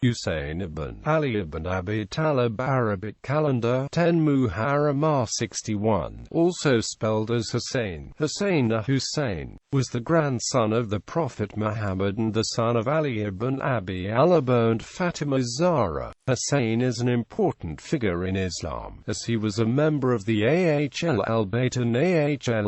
Husayn ibn Ali ibn Abi Talib, Arabic calendar 10 Muharram AH 61, also spelled as Hussein, Hussain, was the grandson of the Prophet Muhammad and the son of Ali ibn Abi Talib and Fatimah Zahra. Hussein is an important figure in Islam, as he was a member of the al-Bayt and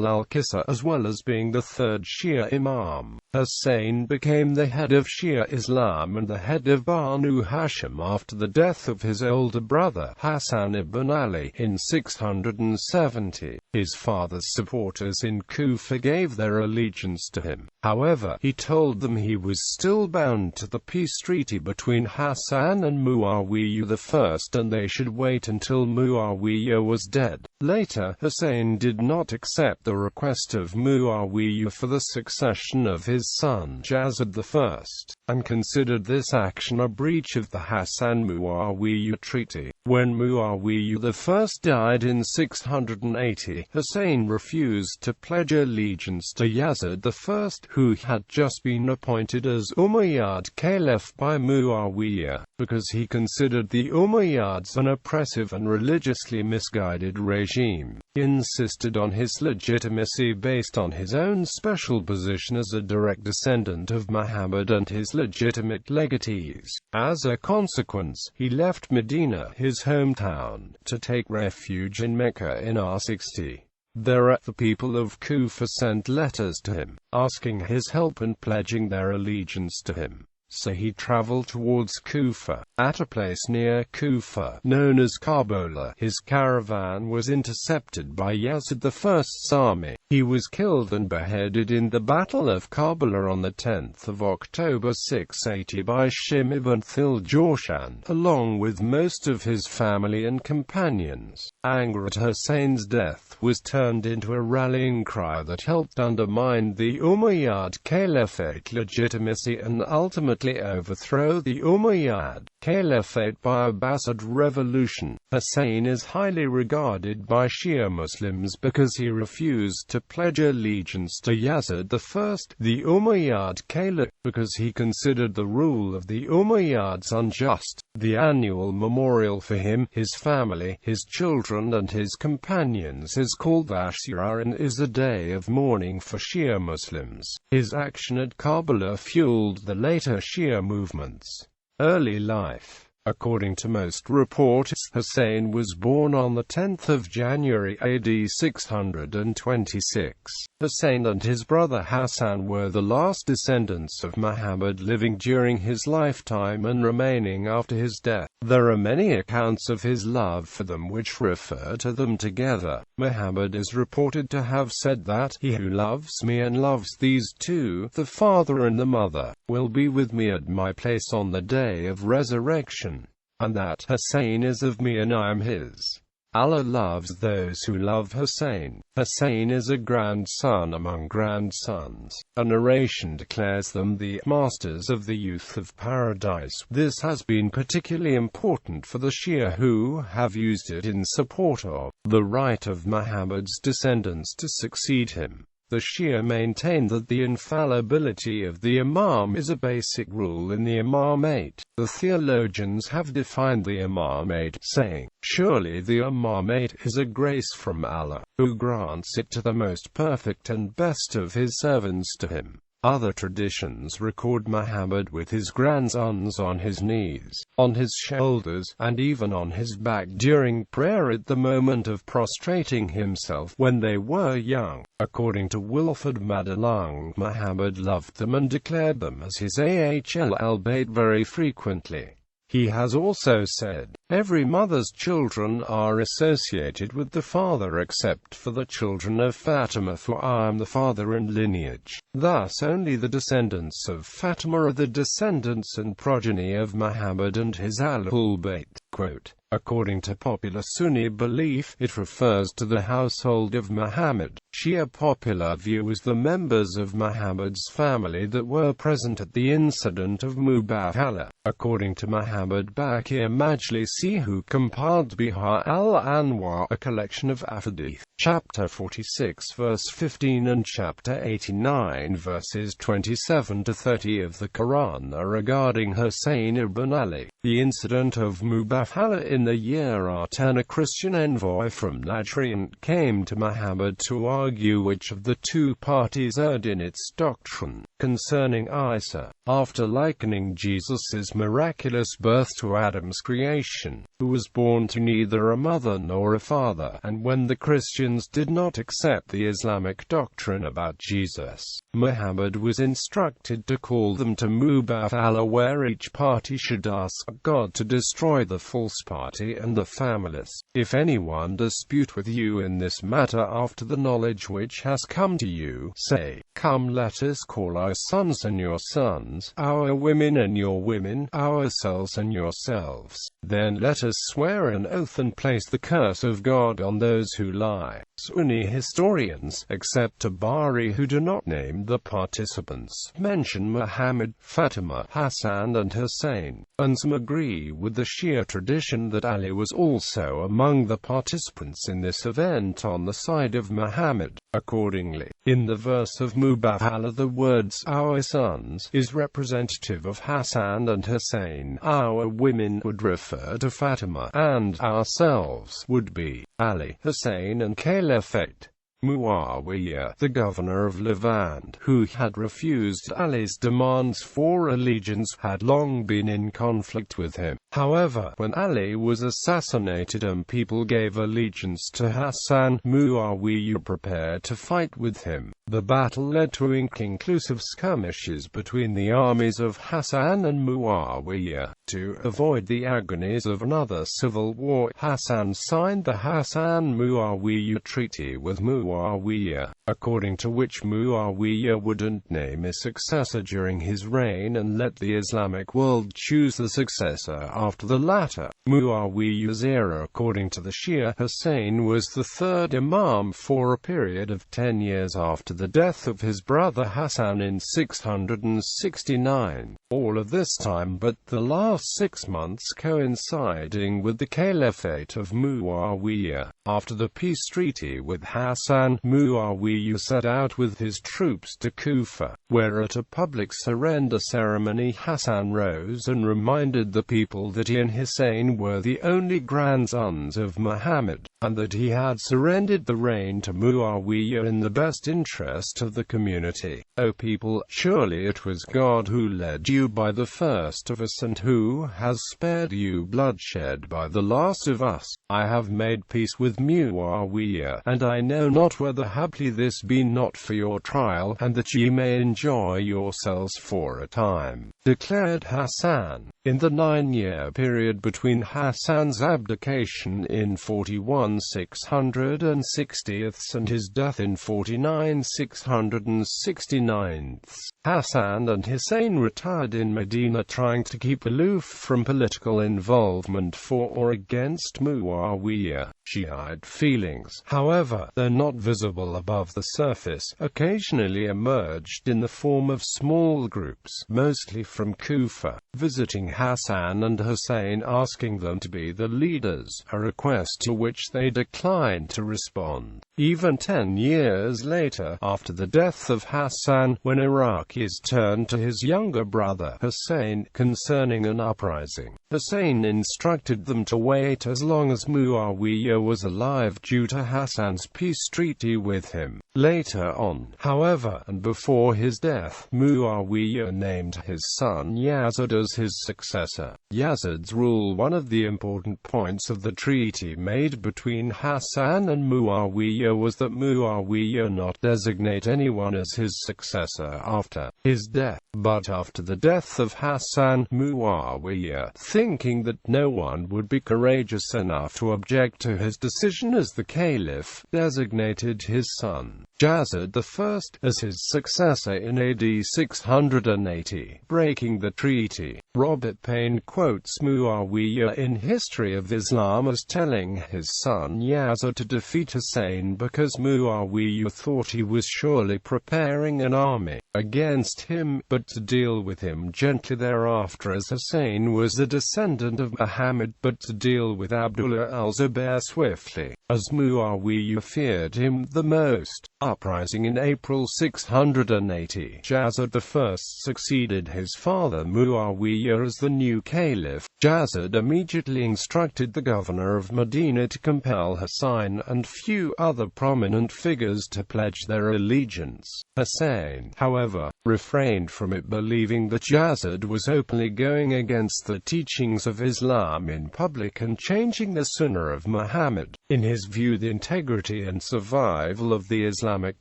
al-Kisa, as well as being the third Shia Imam. Hussein became the head of Shia Islam and the head of Banu Hashim after the death of his older brother, Hasan ibn Ali, in 670. His father's supporters in Kufa gave their allegiance to him. However, he told them he was still bound to the peace treaty between Hasan and Muawiyah I, and they should wait until Muawiyah was dead. Later, Hussein did not accept the request of Muawiyah for the succession of his son Yazid I, and considered this action a breach of the Hasan-Muawiyah treaty. When Muawiyah I died in 680, Hussein refused to pledge allegiance to Yazid I, who had just been appointed as Umayyad Caliph by Muawiyah, because he considered the Umayyads an oppressive and religiously misguided regime. He insisted on his legitimacy based on his own special position as a direct descendant of Muhammad and his legitimate legatees. As a consequence, he left Medina, his hometown, to take refuge in Mecca in AH 60. There, the people of Kufa sent letters to him, asking his help and pledging their allegiance to him. So he traveled towards Kufa. At a place near Kufa, known as Karbala, his caravan was intercepted by Yazid I's army. He was killed and beheaded in the Battle of Karbala on the 10th of October 680 by Shia Imam.Hussain, along with most of his family and companions. Anger at Hussein's death was turned into a rallying cry that helped undermine the Umayyad Caliphate legitimacy and ultimately overthrow the Umayyad Caliphate by Abbasid revolution. Hussein is highly regarded by Shia Muslims because he refused to pledge allegiance to Yazid I, the Umayyad Caliph, because he considered the rule of the Umayyads unjust. The annual memorial for him, his family, his children and his companions is called Ashura and is a day of mourning for Shia Muslims. His action at Karbala fueled the later Shia movements. Early life. According to most reports, Hussein was born on the 10th of January AD 626. Hussein and his brother Hassan were the last descendants of Muhammad living during his lifetime and remaining after his death. There are many accounts of his love for them which refer to them together. Muhammad is reported to have said that, "He who loves me and loves these two, the father and the mother, will be with me at my place on the day of resurrection," and that Hussein is of me and I am his. Allah loves those who love Hussein. Hussein is a grandson among grandsons. A narration declares them the masters of the youth of paradise. This has been particularly important for the Shia, who have used it in support of the right of Muhammad's descendants to succeed him. The Shia maintain that the infallibility of the Imam is a basic rule in the Imamate. The theologians have defined the Imamate, saying, "Surely the Imamate is a grace from Allah, who grants it to the most perfect and best of his servants to him." Other traditions record Muhammad with his grandsons on his knees, on his shoulders, and even on his back during prayer at the moment of prostrating himself when they were young. According to Wilfred Madelung, Muhammad loved them and declared them as his al-Bayt very frequently. He has also said, "Every mother's children are associated with the father except for the children of Fatimah, for I am the father and lineage." Thus only the descendants of Fatimah are the descendants and progeny of Muhammad and his al-Bayt. Quote, according to popular Sunni belief, it refers to the household of Muhammad. Shia popular view was the members of Muhammad's family that were present at the incident of Mubahala. According to Muhammad Baqir Majlisi, who compiled Bihar al-Anwar, a collection of ahadith, chapter 46 verse 15 and chapter 89 verses 27 to 30 of the Quran are regarding Husayn ibn Ali. The incident of Mubahala in the year R10, a Christian envoy from Najran came to Muhammad to argue which of the two parties erred in its doctrine concerning Isa, after likening Jesus' miraculous birth to Adam's creation, who was born to neither a mother nor a father, and when the Christians did not accept the Islamic doctrine about Jesus, Muhammad was instructed to call them to Mubahala, where each party should ask God to destroy the false party and the familyless. If anyone dispute with you in this matter after the knowledge which has come to you, say, come, let us call our sons and your sons, our women and your women, ourselves and yourselves. Then let us swear an oath and place the curse of God on those who lie. Sunni historians, except Tabari, who do not name the participants, mention Muhammad, Fatimah, Hasan and Hussein, and some agree with the Shia tradition that Ali was also among the participants in this event on the side of Muhammad. Accordingly, in the verse of Mubahala, the words "our sons" is representative of Hasan and Hussein, "our women" would refer to Fatima, and "ourselves" would be Ali, Hussein and Caliphate. Muawiyah, the governor of Levant, who had refused Ali's demands for allegiance, had long been in conflict with him. However, when Ali was assassinated and people gave allegiance to Hasan, Muawiyah prepared to fight with him. The battle led to inconclusive skirmishes between the armies of Hasan and Muawiyah. To avoid the agonies of another civil war, Hasan signed the Hasan-Muawiyah Treaty with Muawiyah, according to which Muawiyah wouldn't name a successor during his reign and let the Islamic world choose the successor after the latter. Muawiyah's era, according to the Shia, Husayn was the third Imam for a period of 10 years after the death of his brother Hasan in 669. All of this time but the last 6 months coinciding with the caliphate of Muawiyah. After the peace treaty with Hasan, Muawiyah set out with his troops to Kufa, where at a public surrender ceremony Hasan rose and reminded the people that he and Husayn were the only grandsons of Muhammad, and that he had surrendered the reign to Muawiyah in the best interest of the community. O people, surely it was God who led you by the first of us and who has spared you bloodshed by the last of us. I have made peace with Muawiyah, and I know not whether haply this be not for your trial, and that ye may enjoy yourselves for a time, declared Hasan. In the 9-year period between Hasan's abdication in 41 660 and his death in 49 669, Hasan and Husayn retired in Medina, trying to keep aloof from political involvement for or against Muawiyah. Shiite feelings, however, though not visible above the surface, occasionally emerged in the form of small groups, mostly from Kufa, visiting Hasan and Husayn asking them to be the leaders, a request to which they declined to respond. Even 10 years later, after the death of Hasan, when Iraqis turned to his younger brother, Husayn, concerning an uprising, Husayn instructed them to wait as long as Muawiyah was alive due to Hasan's peace treaty with him. Later on, however, and before his death, Muawiyah named his son Yazid as his successor. Yazid's rule. One of the important points of the treaty made between Hasan and Muawiyah was that Muawiyah not designate anyone as his successor after his death. But after the death of Hasan, Muawiyah, thinking that no one would be courageous enough to object to his decision as the caliph, designated his son, Yazid I, as his successor in AD 680, breaking the treaty. Robert Payne quotes Muawiyah in History of Islam as telling his son Yazid to defeat Hussein because Muawiyah thought he was surely preparing an army against him, but to deal with him gently thereafter, as Hussein was a descendant of Muhammad, but to deal with Abdullah al-Zubayr swiftly, as Muawiyah feared him the most. Uprising in April 680, Yazid I succeeded his father Muawiyah as the new caliph. Yazid immediately instructed the governor of Medina to compel Husayn and few other prominent figures to pledge their allegiance. Husayn, however, refrained from it, believing that Yazid was openly going against the teachings of Islam in public and changing the Sunnah of Muhammad. In his view, the integrity and survival of the Islamic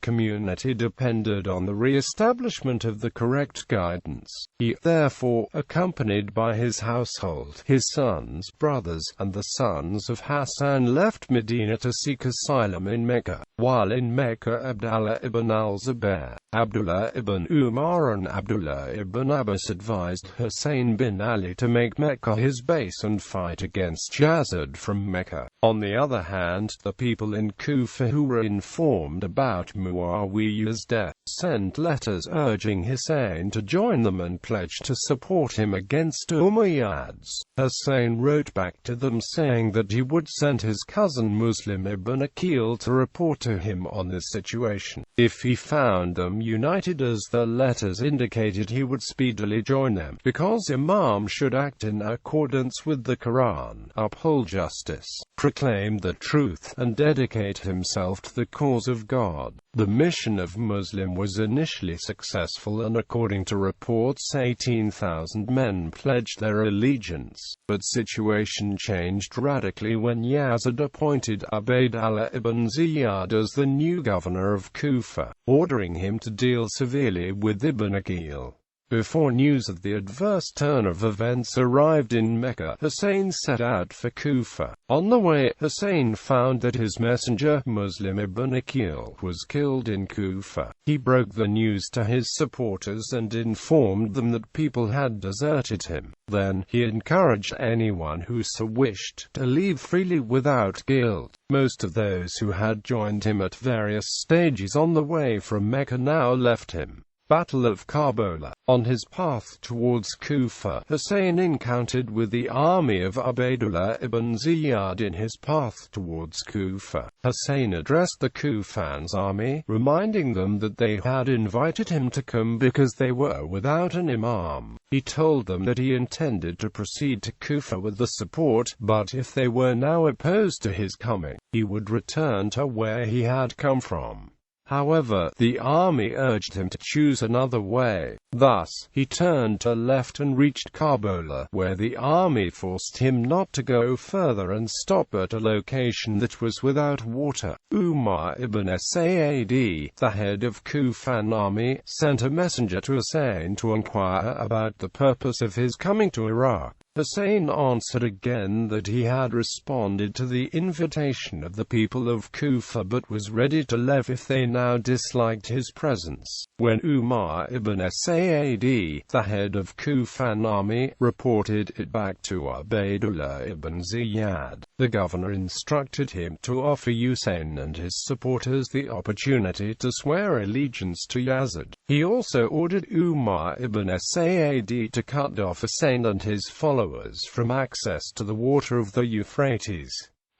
community depended on the re-establishment of the correct guidance. He, therefore, accompanied by his household, his sons, brothers, and the sons of Hasan, left Medina to seek asylum in Mecca. While in Mecca, Abdullah ibn al-Zubayr, Abdullah ibn Umar and Abdullah ibn Abbas advised Husayn ibn Ali to make Mecca his base and fight against Yazid from Mecca. On the other hand, the people in Kufa who were informed about Muawiyah's death sent letters urging Husayn to join them and pledged to support him against Umayyads. Husayn wrote back to them saying that he would send his cousin Muslim ibn Aqil to report to him on the situation. If he found them united as the letters indicated, he would speedily join them, because Imam should act in accordance with the Quran, uphold justice, proclaim the truth, and dedicate himself to the cause of God. The mission of Muslim was initially successful, and according to reports 18,000 men pledged their allegiance. But situation changed radically when Yazid appointed Ubaydullah ibn Ziyad as the new governor of Kufa, ordering him to deal severely with Ibn Aqil. Before news of the adverse turn of events arrived in Mecca, Husayn set out for Kufa. On the way, Husayn found that his messenger, Muslim ibn Aqil, was killed in Kufa. He broke the news to his supporters and informed them that people had deserted him. Then, he encouraged anyone who so wished to leave freely without guilt. Most of those who had joined him at various stages on the way from Mecca now left him. Battle of Karbala. On his path towards Kufa, Husayn encountered with the army of Ubaydullah ibn Ziyad in his path towards Kufa. Husayn addressed the Kufan's army, reminding them that they had invited him to come because they were without an imam. He told them that he intended to proceed to Kufa with the support, but if they were now opposed to his coming, he would return to where he had come from. However, the army urged him to choose another way. Thus, he turned to left and reached Karbala, where the army forced him not to go further and stop at a location that was without water. Umar ibn Sa'd, the head of Kufan army, sent a messenger to Husayn to inquire about the purpose of his coming to Iraq. Husayn answered again that he had responded to the invitation of the people of Kufa but was ready to leave if they now disliked his presence. When Umar ibn Sa'd, the head of Kufan army, reported it back to Ubaydullah ibn Ziyad, the governor instructed him to offer Husayn and his supporters the opportunity to swear allegiance to Yazid. He also ordered Umar ibn Sa'd to cut off Husayn and his followers from access to the water of the Euphrates.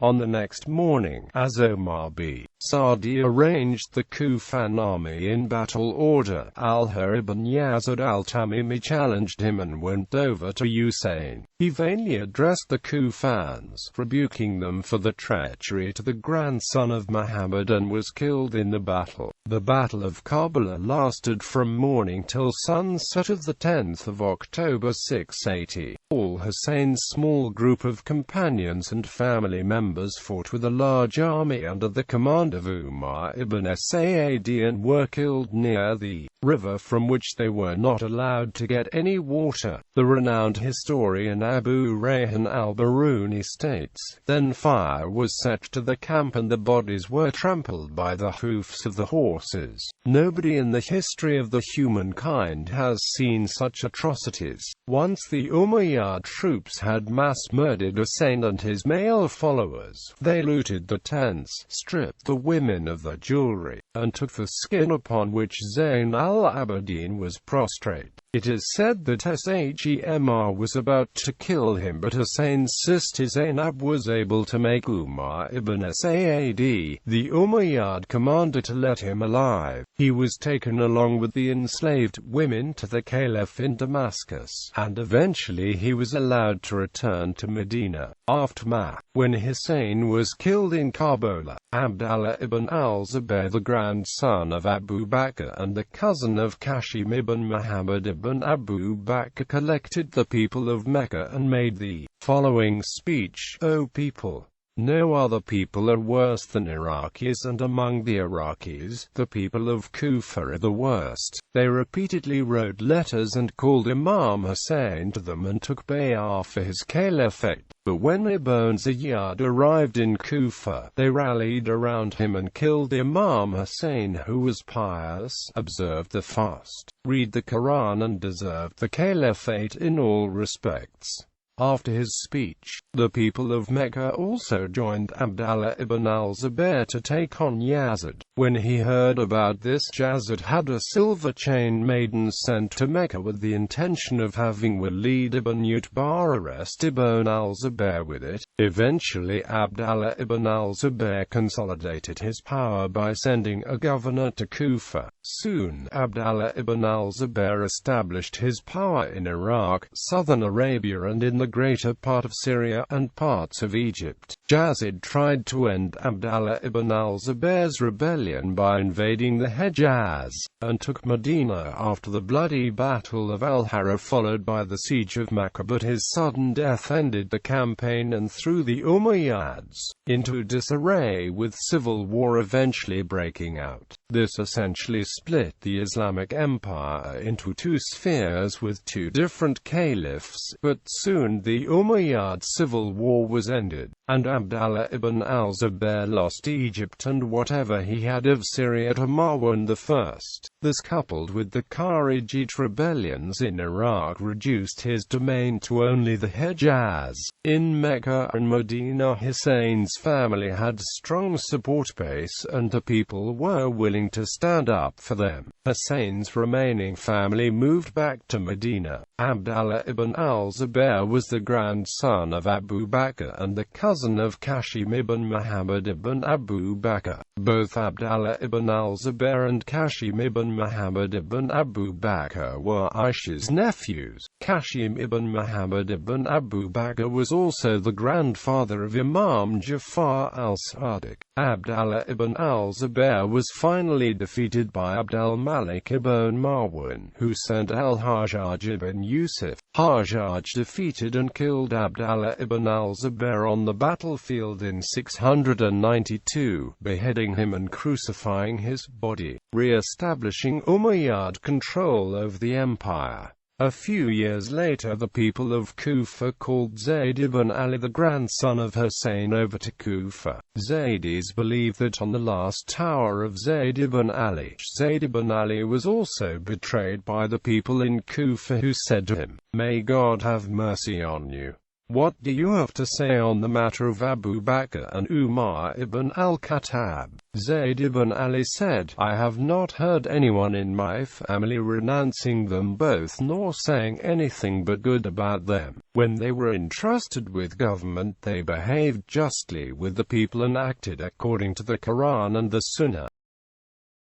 On the next morning, as Omar b. Sa'di arranged the Kufan army in battle order, Al-Har ibn Yazid al-Tamimi challenged him and went over to Husayn. He vainly addressed the Kufans, rebuking them for the treachery to the grandson of Muhammad, and was killed in the battle. The Battle of Karbala lasted from morning till sunset of the 10th of October 680. All Husayn's small group of companions and family members fought with a large army under the command of Umar ibn Sa'd and were killed near the river from which they were not allowed to get any water. The renowned historian Abu Rayhan al-Biruni states, "Then fire was set to the camp and the bodies were trampled by the hoofs of the horses. Nobody in the history of the humankind has seen such atrocities." Once the Umayyad troops had mass murdered Husayn and his male followers. They looted the tents, stripped the women of their jewelry, and took the skin upon which Zayn al-Abidin was prostrate. It is said that Shahr was about to kill him, but Husayn's sister Zainab was able to make Umar ibn Saad, the Umayyad commander, to let him alive. He was taken along with the enslaved women to the caliph in Damascus, and eventually he was allowed to return to Medina. Aftermath. When Husayn was killed in Karbala, Abdallah ibn al-Zubayr, the grandson of Abu Bakr and the cousin of Qasim ibn Muhammad ibn Abu Bakr, collected the people of Mecca and made the following speech: "O people, no other people are worse than Iraqis, and among the Iraqis, the people of Kufa are the worst." They repeatedly wrote letters and called Imam.Hussain to them and took bay'ah for his caliphate. But when Ibn Ziyad arrived in Kufa, they rallied around him and killed Imam.Hussain, who was pious, observed the fast, read the Quran, and deserved the caliphate in all respects. After his speech, the people of Mecca also joined Abdallah ibn al-Zubayr to take on Yazid. When he heard about this, Yazid had a silver chain maiden sent to Mecca with the intention of having Walid ibn Utbah arrest Ibn al-Zubayr with it. Eventually Abdallah ibn al-Zubayr consolidated his power by sending a governor to Kufa. Soon, Abdallah ibn al-Zubayr established his power in Iraq, southern Arabia, and in the greater part of Syria and parts of Egypt. Yazid tried to end Abdallah ibn al-Zubayr's rebellion by invading the Hejaz, and took Medina after the bloody Battle of al-Harra, followed by the siege of Mecca, but his sudden death ended the campaign and threw the Umayyads into disarray, with civil war eventually breaking out. This essentially split the Islamic Empire into two spheres with two different caliphs, but soon the Umayyad civil war was ended, and Abdallah ibn al-Zubayr lost Egypt and whatever he had of Syria to Marwan I. This, coupled with the Kharijite rebellions in Iraq, reduced his domain to only the Hejaz. In Mecca and Medina, Husayn's family had strong support base, and the people were willing to stand up for them. Husayn's remaining family moved back to Medina. Abdallah ibn al-Zubayr was the grandson of Abu Bakr and the cousin of Qasim ibn Muhammad ibn Abu Bakr. Both Abdallah ibn al-Zubayr and Qasim ibn Muhammad ibn Abu Bakr were Aisha's nephews. Qasim ibn Muhammad ibn Abu Bakr was also the grandfather of Imam Jafar al-Sadiq. Abdallah ibn al-Zubayr was finally defeated by Abdul-Malik ibn Marwan, who sent al-Hajjaj ibn Yusuf. Hajjaj defeated and killed Abdallah ibn al-Zubayr on the battlefield in 692, beheading him and crucifying his body, re-establishing Umayyad control over the empire. A few years later, the people of Kufa called Zayd ibn Ali, the grandson of Husayn, over to Kufa. Zaydis believe that on the last tower of Zayd ibn Ali, Zayd ibn Ali was also betrayed by the people in Kufa, who said to him, "May God have mercy on you. What do you have to say on the matter of Abu Bakr and Umar ibn al-Khattab?" Zayd ibn Ali said, "I have not heard anyone in my family renouncing them both, nor saying anything but good about them. When they were entrusted with government, they behaved justly with the people and acted according to the Quran and the Sunnah.